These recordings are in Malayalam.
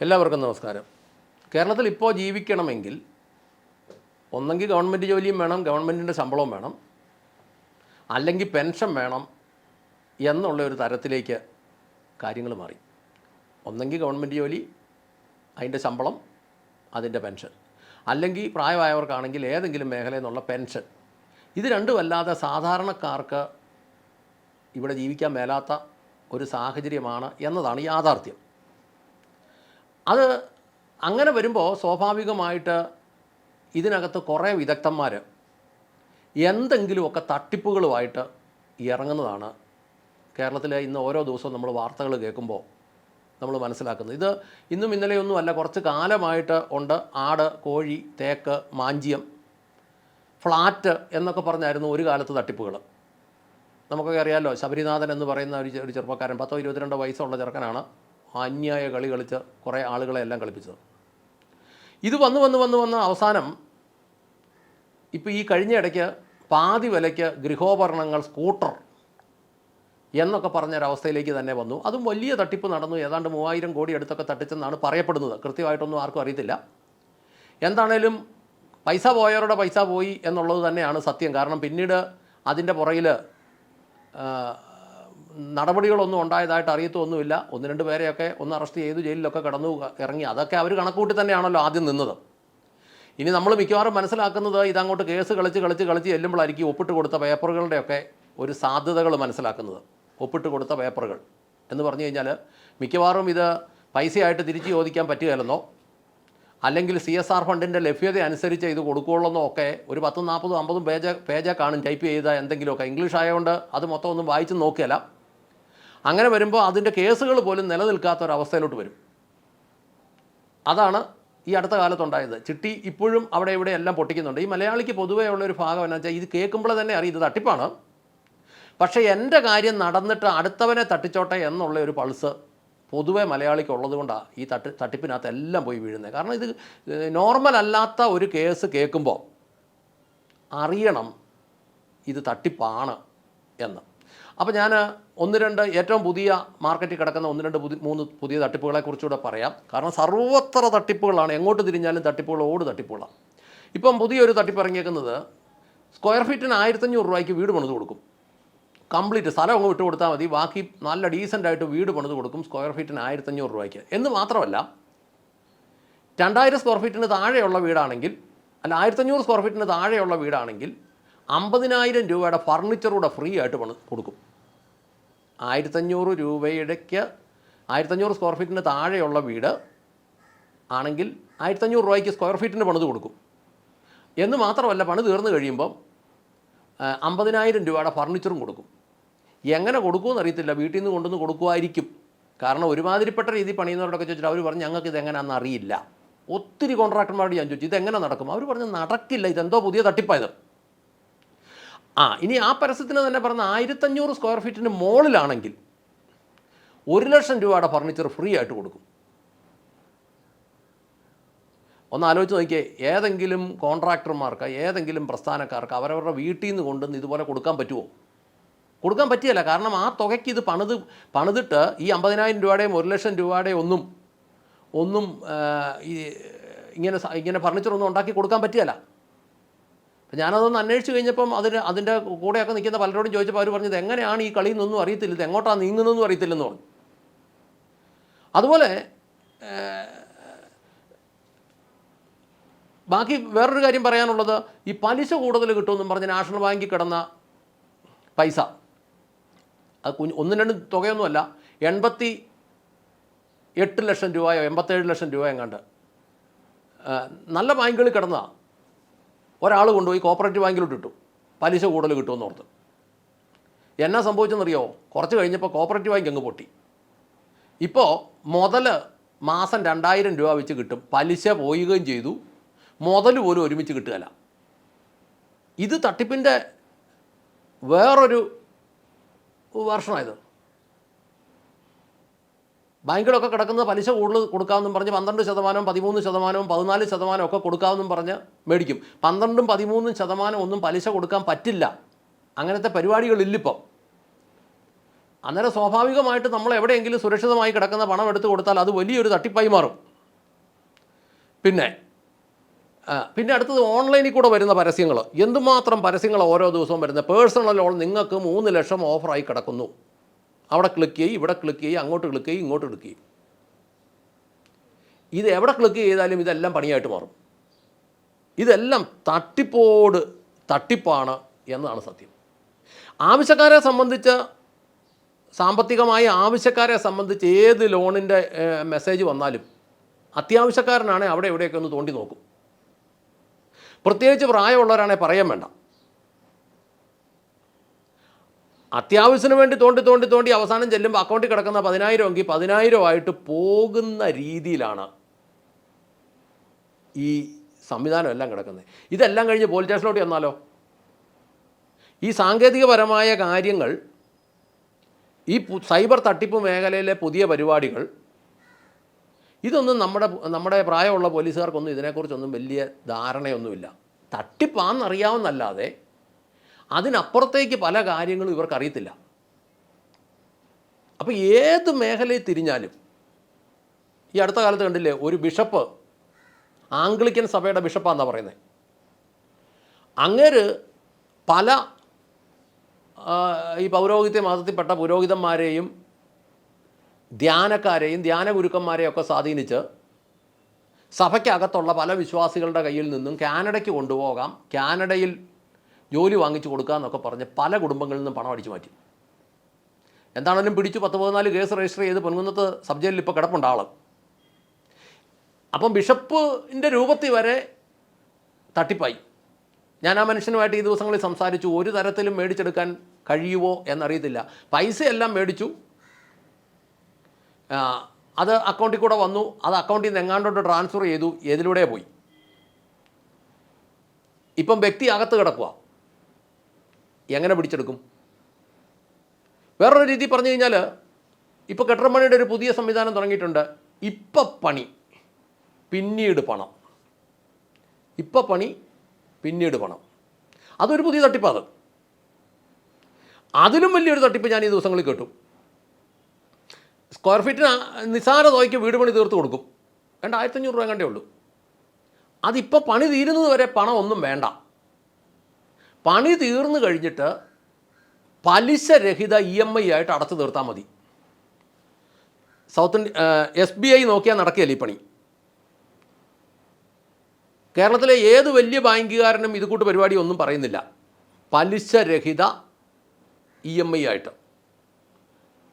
എല്ലാവർക്കും നമസ്കാരം. കേരളത്തിൽ ഇപ്പോൾ ജീവിക്കണമെങ്കിൽ ഒന്നെങ്കിൽ ഗവൺമെൻറ് ജോലിയും വേണം, ഗവൺമെൻറ്റിൻ്റെ ശമ്പളവും വേണം, അല്ലെങ്കിൽ പെൻഷൻ വേണം എന്നുള്ള ഒരു തരത്തിലേക്ക് കാര്യങ്ങൾ മാറി. ഒന്നെങ്കിൽ ഗവൺമെൻറ് ജോലി, അതിൻ്റെ ശമ്പളം, അതിൻ്റെ പെൻഷൻ, അല്ലെങ്കിൽ പ്രായമായവർക്കാണെങ്കിൽ ഏതെങ്കിലും മേഖലയിൽ നിന്നുള്ള പെൻഷൻ. ഇത് രണ്ടുമല്ലാതെ സാധാരണക്കാർക്ക് ഇവിടെ ജീവിക്കാൻ മേലാത്ത ഒരു സാഹചര്യമാണ് എന്നതാണ് യാഥാർത്ഥ്യം. അത് അങ്ങനെ വരുമ്പോൾ സ്വാഭാവികമായിട്ട് ഇതിനകത്ത് കുറേ വിദഗ്ധന്മാർ എന്തെങ്കിലുമൊക്കെ തട്ടിപ്പുകളുമായിട്ട് ഇറങ്ങുന്നതാണ് കേരളത്തിലെ ഇന്ന് ഓരോ ദിവസവും നമ്മൾ വാർത്തകൾ കേൾക്കുമ്പോൾ നമ്മൾ മനസ്സിലാക്കുന്നത്. ഇത് ഇന്നും ഇന്നലെയൊന്നും അല്ല, കുറച്ച് കാലമായിട്ട് ഉണ്ട്. ആട്, കോഴി, തേക്ക്, മാഞ്ചിയം, ഫ്ലാറ്റ് എന്നൊക്കെ പറഞ്ഞായിരുന്നു ഒരു കാലത്ത് തട്ടിപ്പുകൾ. നമുക്കൊക്കെ അറിയാമല്ലോ, ശബരിനാഥൻ എന്ന് പറയുന്ന ഒരു ചെറുപ്പക്കാരൻ, 10-22 വയസ്സുള്ള ചെറുക്കനാണ് അന്യായ കളി കളിച്ച് കുറേ ആളുകളെ എല്ലാം കളിപ്പിച്ചത്. ഇത് വന്ന് അവസാനം ഇപ്പോൾ ഈ കഴിഞ്ഞ ഇടയ്ക്ക് പാതി വിലയ്ക്ക് ഗൃഹോപകരണങ്ങൾ, സ്കൂട്ടർ എന്നൊക്കെ പറഞ്ഞൊരവസ്ഥയിലേക്ക് തന്നെ വന്നു. അതും വലിയ തട്ടിപ്പ് നടന്നു. ഏതാണ്ട് 3000 കോടി അടുത്തൊക്കെ തട്ടിച്ചെന്നാണ് പറയപ്പെടുന്നത്. കൃത്യമായിട്ടൊന്നും ആർക്കും അറിയത്തില്ല. എന്താണേലും പൈസ പോയവരുടെ പൈസ പോയി എന്നുള്ളത് തന്നെയാണ് സത്യം. കാരണം പിന്നീട് അതിൻ്റെ പുറകിൽ നടപടികളൊന്നും ഉണ്ടായതായിട്ട് അറിയത്തൊന്നുമില്ല. 1-2 പേരെയൊക്കെ ഒന്ന് അറസ്റ്റ് ചെയ്തു, ജയിലിലൊക്കെ കടന്നു ഇറങ്ങി. അതൊക്കെ അവർ കണക്കൂട്ടി തന്നെയാണല്ലോ ആദ്യം നിന്നത്. ഇനി നമ്മൾ മിക്കവാറും മനസ്സിലാക്കുന്നത് ഇതങ്ങോട്ട് കേസ് കളിച്ച് ചെല്ലുമ്പോഴായിരിക്കും ഒപ്പിട്ട് കൊടുത്ത പേപ്പറുകളുടെയൊക്കെ ഒരു സാധ്യതകൾ മനസ്സിലാക്കുന്നത്. ഒപ്പിട്ട് കൊടുത്ത പേപ്പറുകൾ എന്ന് പറഞ്ഞു കഴിഞ്ഞാൽ മിക്കവാറും ഇത് പൈസയായിട്ട് തിരിച്ച് ചോദിക്കാൻ പറ്റുകയില്ലെന്നോ, അല്ലെങ്കിൽ CSR ഫണ്ടിൻ്റെ ലഭ്യത അനുസരിച്ച് ഇത് കൊടുക്കുകയുള്ളെന്നോ ഒക്കെ ഒരു 10, 40, 50 പേജ് കാണും ടൈപ്പ് ചെയ്ത എന്തെങ്കിലുമൊക്കെ. ഇംഗ്ലീഷ് ആയതുകൊണ്ട് അത് മൊത്തം ഒന്നും വായിച്ച് നോക്കിയല്ല. അങ്ങനെ വരുമ്പോൾ അതിൻ്റെ കേസുകൾ പോലും നിലനിൽക്കാത്തൊരവസ്ഥയിലോട്ട് വരും. അതാണ് ഈ അടുത്ത കാലത്തുണ്ടായത്. ചിട്ടി ഇപ്പോഴും അവിടെ ഇവിടെ എല്ലാം പൊട്ടിക്കുന്നുണ്ട്. ഈ മലയാളിക്ക് പൊതുവേ ഉള്ളൊരു ഭാഗം എന്നാ വെച്ചാൽ, ഇത് കേൾക്കുമ്പോൾ തന്നെ അറിയും ഇത് തട്ടിപ്പാണ്. പക്ഷേ എൻ്റെ കാര്യം നടന്നിട്ട് അടുത്തവനെ തട്ടിച്ചോട്ടെ എന്നുള്ള ഒരു പൾസ് പൊതുവേ മലയാളിക്ക് ഉള്ളത് കൊണ്ടാണ് ഈ തട്ടിപ്പിനകത്ത് എല്ലാം പോയി വീഴുന്നത്. കാരണം ഇത് നോർമൽ അല്ലാത്ത ഒരു കേസ് കേൾക്കുമ്പോൾ അറിയണം ഇത് തട്ടിപ്പാണ് എന്ന്. അപ്പോൾ ഞാൻ 1-2 ഏറ്റവും പുതിയ മാർക്കറ്റിൽ കിടക്കുന്ന 1-2 പുതിയ തട്ടിപ്പുകളെക്കുറിച്ചുകൂടെ പറയാം. കാരണം സർവ്വത്ര തട്ടിപ്പുകളാണ്, എങ്ങോട്ട് തിരിഞ്ഞാലും തട്ടിപ്പുകളോട് തട്ടിപ്പുകളാണ്. ഇപ്പം പുതിയൊരു തട്ടിപ്പ് ഇറങ്ങിയേക്കുന്നത്, സ്ക്വയർ ഫീറ്റിന് 1500 രൂപയ്ക്ക് വീട് പണിത് കൊടുക്കും. കംപ്ലീറ്റ് സ്ഥലം അങ്ങ് വിട്ട് കൊടുത്താൽ മതി, ബാക്കി നല്ല ഡീസൻ്റായിട്ട് വീട് പണിത് കൊടുക്കും സ്ക്വയർ ഫീറ്റിന് 1500 രൂപയ്ക്ക്. എന്ന് മാത്രമല്ല, 2000 സ്ക്വയർ ഫീറ്റിന് താഴെയുള്ള വീടാണെങ്കിൽ, അല്ല 1500 സ്ക്വയർ ഫീറ്റിന് താഴെയുള്ള വീടാണെങ്കിൽ 50,000 രൂപയുടെ ഫർണിച്ചറൂടെ ഫ്രീ ആയിട്ട് കൊടുക്കും. 1500 രൂപയുടെക്ക് 1500 സ്ക്വയർ ഫീറ്റിന് താഴെയുള്ള വീട് ആണെങ്കിൽ 1500 രൂപയ്ക്ക് സ്ക്വയർ ഫീറ്റിന് പണിത് കൊടുക്കും. എന്ന് മാത്രമല്ല, പണി തീർന്നു കഴിയുമ്പം 50,000 രൂപയുടെ ഫർണിച്ചറും കൊടുക്കും. എങ്ങനെ കൊടുക്കുമെന്ന് അറിയത്തില്ല, വീട്ടിൽ നിന്ന് കൊണ്ടുവന്ന് കൊടുക്കുമായിരിക്കും. കാരണം ഒരുമാതിരിപ്പെട്ട രീതി പണിയുന്നവരോടൊക്കെ ചോദിച്ചിട്ട് അവർ പറഞ്ഞു ഞങ്ങൾക്ക് ഇതെങ്ങനെയാണെന്ന് അറിയില്ല. ഒത്തിരി കോൺട്രാക്ടർമാരോട് ഞാൻ ചോദിച്ചു ഇതെങ്ങനെ നടക്കും. അവർ പറഞ്ഞു നടക്കില്ല, ഇതെന്തോ പുതിയ തട്ടിപ്പായത്. ഇനി ആ പരസ്യത്തിന് തന്നെ പറഞ്ഞ 1500 സ്ക്വയർ ഫീറ്റിന് മുകളിലാണെങ്കിൽ 1,00,000 രൂപയുടെ ഫർണിച്ചർ ഫ്രീ ആയിട്ട് കൊടുക്കും. ഒന്ന് ആലോചിച്ച് നോക്കിയേ, ഏതെങ്കിലും കോൺട്രാക്ടർമാർക്ക്, ഏതെങ്കിലും പ്രസ്ഥാനക്കാർക്ക് അവരവരുടെ വീട്ടിൽ നിന്ന് കൊണ്ടുവന്ന് ഇതുപോലെ കൊടുക്കാൻ പറ്റുമോ? കൊടുക്കാൻ പറ്റിയല്ല. കാരണം ആ തുകയ്ക്ക് ഇത് പണിതിട്ട് ഈ 50,000 രൂപയുടെയും 1,00,000 രൂപയുടെയും ഒന്നും ഇങ്ങനെ ഫർണിച്ചറൊന്നും ഉണ്ടാക്കി കൊടുക്കാൻ പറ്റിയല്ല. അപ്പം ഞാനതൊന്ന് അന്വേഷിച്ച് കഴിഞ്ഞപ്പം അതിൻ്റെ കൂടെയൊക്കെ നിൽക്കുന്ന പലരോടും ചോദിച്ചപ്പോൾ അവർ പറഞ്ഞത് എങ്ങനെയാണ് ഈ കളിയിൽ നിന്നൊന്നും അറിയത്തില്ല, ഇത് എങ്ങോട്ടാണ് നീങ്ങുന്നതെന്നും അറിയത്തില്ലെന്ന് പറഞ്ഞു. അതുപോലെ ബാക്കി വേറൊരു കാര്യം പറയാനുള്ളത്, ഈ പലിശ കൂടുതൽ കിട്ടുമെന്നും പറഞ്ഞ് നാഷണൽ ബാങ്കിൽ കിടന്ന പൈസ, അത് 1-2 തുകയൊന്നുമല്ല, 88 ലക്ഷം രൂപയോ 87 ലക്ഷം രൂപയോ എങ്ങാണ്ട് നല്ല ബാങ്കുകളിൽ കിടന്നതാണ്. ഒരാൾ കൊണ്ടുപോയി കോപ്പറേറ്റീവ് ബാങ്കിലോട്ട് ഇട്ടു, പലിശ കൂടുതൽ കിട്ടുമെന്ന് ഓർത്ത്. എന്നാ സംഭവിച്ചെന്നറിയോ? കുറച്ച് കഴിഞ്ഞപ്പോൾ കോപ്പറേറ്റീവ് ബാങ്ക് അങ്ങ് പൊട്ടി. ഇപ്പോൾ മുതൽ മാസം 2000 രൂപ വെച്ച് കിട്ടും, പലിശ പോവുകയും ചെയ്തു, മുതൽ പോലും ഒരുമിച്ച് കിട്ടുകയില്ല. ഇത് തട്ടിപ്പിൻ്റെ വേറൊരു വർഷമായത്. ബാങ്കുകളൊക്കെ കിടക്കുന്നത് പലിശ കൂടുതൽ കൊടുക്കാമെന്നും പറഞ്ഞ് 12%, 13%, 14% ഒക്കെ കൊടുക്കാമെന്നും പറഞ്ഞ് മേടിക്കും. 12%, 13% ഒന്നും പലിശ കൊടുക്കാൻ പറ്റില്ല. അങ്ങനത്തെ പരിപാടികളില്ലിപ്പം. അന്നേരം സ്വാഭാവികമായിട്ട് നമ്മൾ എവിടെയെങ്കിലും സുരക്ഷിതമായി കിടക്കുന്ന പണം എടുത്തു കൊടുത്താൽ അത് വലിയൊരു തട്ടിപ്പായി മാറും. പിന്നെ പിന്നെ അടുത്തത് ഓൺലൈനിൽ കൂടെ വരുന്ന പരസ്യങ്ങൾ. എന്തുമാത്രം പരസ്യങ്ങൾ ഓരോ ദിവസവും വരുന്നത്. പേഴ്സണൽ ലോൺ നിങ്ങൾക്ക് 3 ലക്ഷം ഓഫറായി കിടക്കുന്നു. അവിടെ ക്ലിക്ക് ചെയ്യും, ഇവിടെ ക്ലിക്ക് ചെയ്യും, അങ്ങോട്ട് ക്ലിക്ക് ചെയ്യും, ഇങ്ങോട്ട് ക്ലിക്ക് ചെയ്യും. ഇത് എവിടെ ക്ലിക്ക് ചെയ്താലും ഇതെല്ലാം പണിയായിട്ട് മാറും. ഇതെല്ലാം തട്ടിപ്പാണ് എന്നതാണ് സത്യം. ആവശ്യക്കാരെ സംബന്ധിച്ച്, സാമ്പത്തികമായി ആവശ്യക്കാരെ സംബന്ധിച്ച് ഏത് ലോണിൻ്റെ മെസ്സേജ് വന്നാലും അത്യാവശ്യക്കാരനാണെങ്കിൽ അവിടെ എവിടെയൊക്കെ ഒന്ന് തോണ്ടി നോക്കും. പ്രത്യേകിച്ച് പ്രായമുള്ളവരാണെങ്കിൽ പറയാൻ വേണ്ട. അത്യാവശ്യത്തിന് വേണ്ടി തോണ്ടി അവസാനം ചെല്ലുമ്പോൾ അക്കൗണ്ടിൽ കിടക്കുന്ന 10,000 എങ്കിൽ 10,000 ആയിട്ട് പോകുന്ന രീതിയിലാണ് ഈ സംവിധാനം എല്ലാം കിടക്കുന്നത്. ഇതെല്ലാം കഴിഞ്ഞ് പോലീസ് സ്റ്റേഷനിലോട്ട് ചെന്നാലോ? ഈ സാങ്കേതികപരമായ കാര്യങ്ങൾ, ഈ സൈബർ തട്ടിപ്പ് മേഖലയിലെ പുതിയ പരിപാടികൾ, ഇതൊന്നും നമ്മുടെ പ്രായമുള്ള പോലീസുകാർക്കൊന്നും ഇതിനെക്കുറിച്ചൊന്നും വലിയ ധാരണയൊന്നുമില്ല. തട്ടിപ്പാണെന്നറിയാവുന്നല്ലാതെ അതിനപ്പുറത്തേക്ക് പല കാര്യങ്ങളും ഇവർക്കറിയത്തില്ല. അപ്പോൾ ഏത് മേഖലയിൽ തിരിഞ്ഞാലും, ഈ അടുത്ത കാലത്ത് കണ്ടില്ലേ, ഒരു ബിഷപ്പ്, ആംഗ്ലിക്കൻ സഭയുടെ ബിഷപ്പാണെന്നാണ് പറയുന്നത്, അങ്ങേര് പല ഈ പൗരോഹിത്യ മതത്തിൽപ്പെട്ട പുരോഹിതന്മാരെയും ധ്യാനക്കാരെയും ധ്യാനഗുരുക്കന്മാരെയും ഒക്കെ സ്വാധീനിച്ച് സഭയ്ക്കകത്തുള്ള പല വിശ്വാസികളുടെ കയ്യിൽ നിന്നും കാനഡയ്ക്ക് കൊണ്ടുപോകാം, കാനഡയിൽ ജോലി വാങ്ങിച്ചു കൊടുക്കുക എന്നൊക്കെ പറഞ്ഞ് പല കുടുംബങ്ങളിൽ നിന്നും പണം അടിച്ചു മാറ്റി. എന്താണെങ്കിലും പിടിച്ചു 10-14 കേസ് രജിസ്റ്റർ ചെയ്ത് പൊൻകുന്നത്ത് സബ് ജയിലിൽ ഇപ്പോൾ കിടപ്പുണ്ട് ആൾ. അപ്പം ബിഷപ്പിൻ്റെ രൂപത്തിൽ വരെ തട്ടിപ്പായി. ഞാൻ ആ മനുഷ്യനുമായിട്ട് ഈ ദിവസങ്ങളിൽ സംസാരിച്ചു. ഒരു തരത്തിലും മേടിച്ചെടുക്കാൻ കഴിയുമോ എന്നറിയത്തില്ല. പൈസയെല്ലാം മേടിച്ചു, അത് അക്കൗണ്ടിൽ കൂടെ വന്നു, അത് അക്കൗണ്ടിൽ നിന്ന് എങ്ങാണ്ടോട്ട് ട്രാൻസ്ഫർ ചെയ്തു, ഏതിലൂടെ പോയി. ഇപ്പം വ്യക്തി അകത്ത് കിടക്കുക. എങ്ങനെ പിടിച്ചെടുക്കും? വേറൊരു രീതി പറഞ്ഞു കഴിഞ്ഞാൽ, ഇപ്പോൾ കെട്ടിടപ്പണിയുടെ ഒരു പുതിയ സംവിധാനം തുടങ്ങിയിട്ടുണ്ട്. ഇപ്പം പണി പിന്നീട് പണം, ഇപ്പം പണി പിന്നീട് പണം. അതൊരു പുതിയ തട്ടിപ്പാണ്. അതിലും വലിയൊരു തട്ടിപ്പ് ഞാൻ ഈ ദിവസങ്ങളിൽ കേട്ടു. സ്ക്വയർ ഫീറ്റിന് നിസാര തുകയ്ക്ക് വീട് പണി തീർത്ത് കൊടുക്കും. 1500 രൂപ കണ്ടേ ഉള്ളൂ. അതിപ്പോൾ പണി തീരുന്നത് വരെ പണം ഒന്നും വേണ്ട. പണി തീർന്നു കഴിഞ്ഞിട്ട് പലിശരഹിത EMI ആയിട്ട് അടച്ചു തീർത്താൽ മതി. സൗത്ത് SBI നോക്കിയാൽ നടക്കുകയല്ലേ ഈ പണി. കേരളത്തിലെ ഏത് വലിയ ബാങ്കുകാരനും ഇത് കൂട്ട് പരിപാടി ഒന്നും പറയുന്നില്ല. പലിശരഹിത EMI ആയിട്ട്.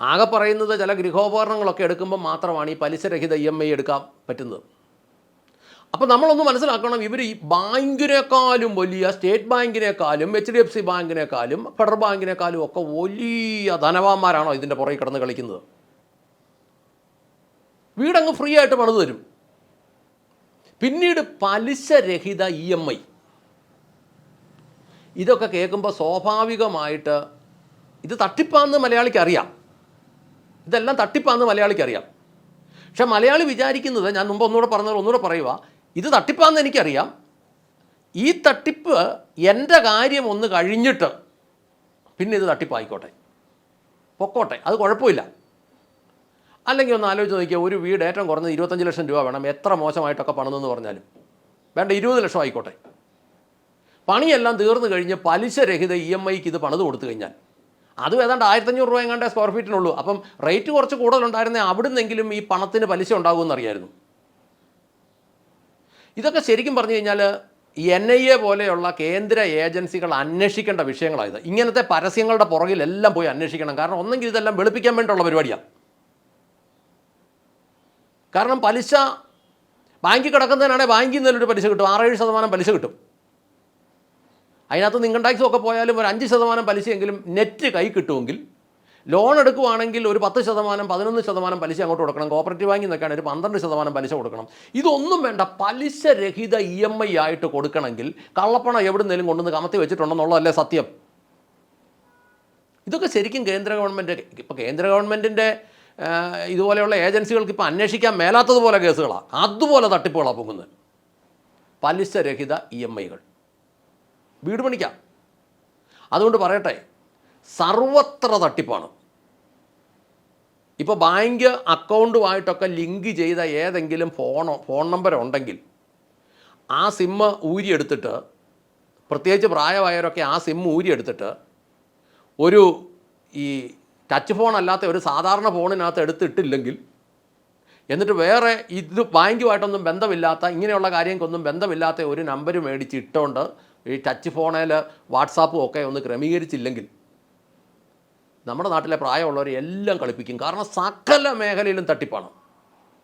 ആകെ പറയുന്നത് ചില ഗൃഹോപകരണങ്ങളൊക്കെ എടുക്കുമ്പോൾ മാത്രമാണ് ഈ പലിശരഹിത EMI എടുക്കാൻ പറ്റുന്നത്. അപ്പോൾ നമ്മളൊന്ന് മനസ്സിലാക്കണം, ഇവർ ഈ ബാങ്കിനേക്കാളും വലിയ, സ്റ്റേറ്റ് ബാങ്കിനേക്കാളും HDFC ബാങ്കിനേക്കാളും ഫെഡറൽ ബാങ്കിനേക്കാളും ഒക്കെ വലിയ ധനവാന്മാരാണോ ഇതിൻ്റെ പുറകെ കിടന്ന് കളിക്കുന്നത്? വീടങ്ങ് ഫ്രീ ആയിട്ട് പണിത് തരും. പിന്നീട് പലിശരഹിത EMI. ഇതൊക്കെ കേൾക്കുമ്പോൾ സ്വാഭാവികമായിട്ട് ഇത് തട്ടിപ്പാണെന്ന് മലയാളിക്ക് അറിയാം. ഇതെല്ലാം തട്ടിപ്പാണെന്ന് മലയാളിക്ക് അറിയാം. പക്ഷെ മലയാളി വിചാരിക്കുന്നത്, ഞാൻ മുമ്പ് ഒന്നുകൂടെ പറയുക, ഇത് തട്ടിപ്പാണെന്ന് എനിക്കറിയാം, ഈ തട്ടിപ്പ് എൻ്റെ കാര്യം ഒന്ന് കഴിഞ്ഞിട്ട് പിന്നെ ഇത് തട്ടിപ്പായിക്കോട്ടെ, പൊക്കോട്ടെ, അത് കുഴപ്പമില്ല. അല്ലെങ്കിൽ ഒന്ന് ആലോചിച്ച് നോക്കിയാൽ, ഒരു വീട് ഏറ്റവും കുറഞ്ഞത് 25 ലക്ഷം രൂപ വേണം, എത്ര മോശമായിട്ടൊക്കെ പണിതെന്ന് പറഞ്ഞാലും വേണ്ട, 20 ലക്ഷം ആയിക്കോട്ടെ. പണിയെല്ലാം തീർന്നു കഴിഞ്ഞ് പലിശരഹിത EMIക്ക് ഇത് പണിത് കൊടുത്തു കഴിഞ്ഞാൽ, അതും ഏതാണ്ട് 1500 രൂപ എങ്ങാണ്ട് സ്ക്വയർ ഫീറ്റിനുള്ളൂ. അപ്പം റേറ്റ് കുറച്ച് കൂടുതലുണ്ടായിരുന്നേ അവിടുന്നെങ്കിലും ഈ പണത്തിന് പലിശ ഉണ്ടാകുമെന്നറിയായിരുന്നു. ഇതൊക്കെ ശരിക്കും പറഞ്ഞു കഴിഞ്ഞാൽ NIA പോലെയുള്ള കേന്ദ്ര ഏജൻസികൾ അന്വേഷിക്കേണ്ട വിഷയങ്ങളായത്. ഇങ്ങനത്തെ പരസ്യങ്ങളുടെ പുറകിലെല്ലാം പോയി അന്വേഷിക്കണം. കാരണം ഒന്നെങ്കിൽ ഇതെല്ലാം വെളുപ്പിക്കാൻ വേണ്ടിയുള്ള പരിപാടിയാണ്. കാരണം പലിശ ബാങ്കിൽ കിടക്കുന്നതിനാണെങ്കിൽ ബാങ്കിൽ നിന്നൊരു പലിശ കിട്ടും, 6-7% പലിശ കിട്ടും. അതിനകത്ത് ഇൻകം ടാക്സും ഒക്കെ പോയാലും ഒരു 5% പലിശയെങ്കിലും നെറ്റ് കൈ കിട്ടുമെങ്കിൽ, ലോൺ എടുക്കുവാണെങ്കിൽ ഒരു 10%, 11% പലിശ അങ്ങോട്ട് കൊടുക്കണം. കോപ്പറേറ്റീവ് ബാങ്കിൽ നിന്നൊക്കെയാണ് ഒരു 12% പലിശ കൊടുക്കണം. ഇതൊന്നും വേണ്ട, പലിശരഹിത EMI ആയിട്ട് കൊടുക്കണമെങ്കിൽ കള്ളപ്പണം എവിടുന്നേലും കൊണ്ടുവന്ന് കമത്തി വെച്ചിട്ടുണ്ടെന്നുള്ളതല്ലേ സത്യം. ഇതൊക്കെ ശരിക്കും കേന്ദ്ര ഗവൺമെൻറ്, ഇപ്പോൾ കേന്ദ്ര ഗവൺമെൻറ്റിൻ്റെ ഇതുപോലെയുള്ള ഏജൻസികൾക്ക് ഇപ്പോൾ അന്വേഷിക്കാൻ മേലാത്തതുപോലെ കേസുകളാണ്, അതുപോലെ തട്ടിപ്പുകളാണ് പോകുന്നത്. പലിശരഹിത EMIകൾ വീട് പണിക്കാം. അതുകൊണ്ട് പറയട്ടെ, സർവത്ര തട്ടിപ്പാണ്. ഇപ്പോൾ ബാങ്ക് അക്കൗണ്ടുമായിട്ടൊക്കെ ലിങ്ക് ചെയ്ത ഏതെങ്കിലും ഫോൺ നമ്പർ ഉണ്ടെങ്കിൽ ആ സിമ്മ് ഊരിയെടുത്തിട്ട്, പ്രത്യേകിച്ച് പ്രായമായവരൊക്കെ ആ സിമ്മ് ഊരിയെടുത്തിട്ട് ഒരു ഈ ടച്ച് ഫോൺ അല്ലാത്ത ഒരു സാധാരണ ഫോണിനകത്ത് എടുത്തിട്ടില്ലെങ്കിൽ, എന്നിട്ട് വേറെ ഇത് ബാങ്കുമായിട്ടൊന്നും ബന്ധമില്ലാത്ത, ഇങ്ങനെയുള്ള കാര്യങ്ങൾക്കൊന്നും ബന്ധമില്ലാത്ത ഒരു നമ്പർ മേടിച്ച് ഇട്ടുകൊണ്ട് ഈ ടച്ച് ഫോണിൽ വാട്സാപ്പും ഒക്കെ ഒന്ന് ക്രമീകരിച്ചില്ലെങ്കിൽ നമ്മുടെ നാട്ടിലെ പ്രായമുള്ളവരെ എല്ലാം കളിപ്പിക്കും. കാരണം സകല മേഖലയിലും തട്ടിപ്പാണ്.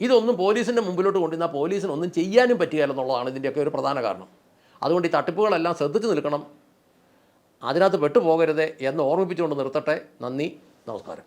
ഇതൊന്നും പോലീസിൻ്റെ മുമ്പിലോട്ട് കൊണ്ടുവന്നാൽ പോലീസിനൊന്നും ചെയ്യാനും പറ്റുകയില്ലെന്നുള്ളതാണ് ഇതിൻ്റെയൊക്കെ ഒരു പ്രധാന കാരണം. അതുകൊണ്ട് ഈ തട്ടിപ്പുകളെല്ലാം ശ്രദ്ധിച്ച് നിൽക്കണം, അതിനകത്ത് പെട്ടുപോകരുത് എന്ന് ഓർമ്മിപ്പിച്ചുകൊണ്ട് നിർത്തട്ടെ. നന്ദി, നമസ്കാരം.